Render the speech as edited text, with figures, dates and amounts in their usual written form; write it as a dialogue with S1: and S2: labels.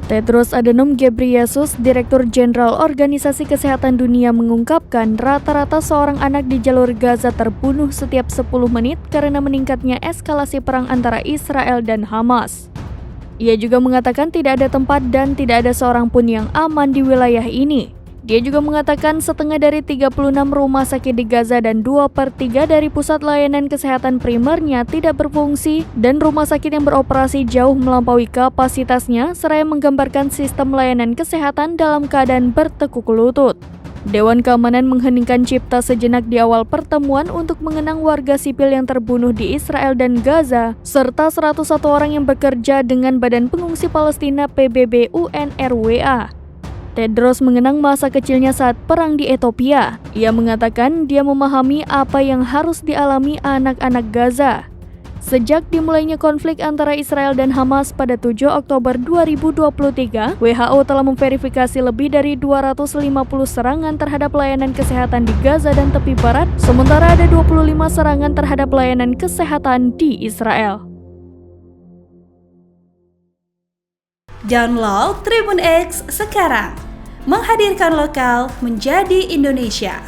S1: Tedros Adhanom Ghebreyesus, Direktur Jenderal Organisasi Kesehatan Dunia mengungkapkan rata-rata seorang anak di jalur Gaza terbunuh setiap 10 menit karena meningkatnya eskalasi perang antara Israel dan Hamas. Ia juga mengatakan tidak ada tempat dan tidak ada seorang pun yang aman di wilayah ini. Dia juga mengatakan setengah dari 36 rumah sakit di Gaza dan 2/3 dari pusat layanan kesehatan primernya tidak berfungsi dan rumah sakit yang beroperasi jauh melampaui kapasitasnya, seraya menggambarkan sistem layanan kesehatan dalam keadaan bertekuk lutut. Dewan Keamanan mengheningkan cipta sejenak di awal pertemuan untuk mengenang warga sipil yang terbunuh di Israel dan Gaza, serta 101 orang yang bekerja dengan Badan Pengungsi Palestina PBB UNRWA. Tedros mengenang masa kecilnya saat perang di Ethiopia. Ia mengatakan dia memahami apa yang harus dialami anak-anak Gaza. Sejak dimulainya konflik antara Israel dan Hamas pada 7 Oktober 2023, WHO telah memverifikasi lebih dari 250 serangan terhadap layanan kesehatan di Gaza dan tepi barat, sementara ada 25 serangan terhadap layanan kesehatan di Israel.
S2: Download Tribun X sekarang, menghadirkan lokal menjadi Indonesia.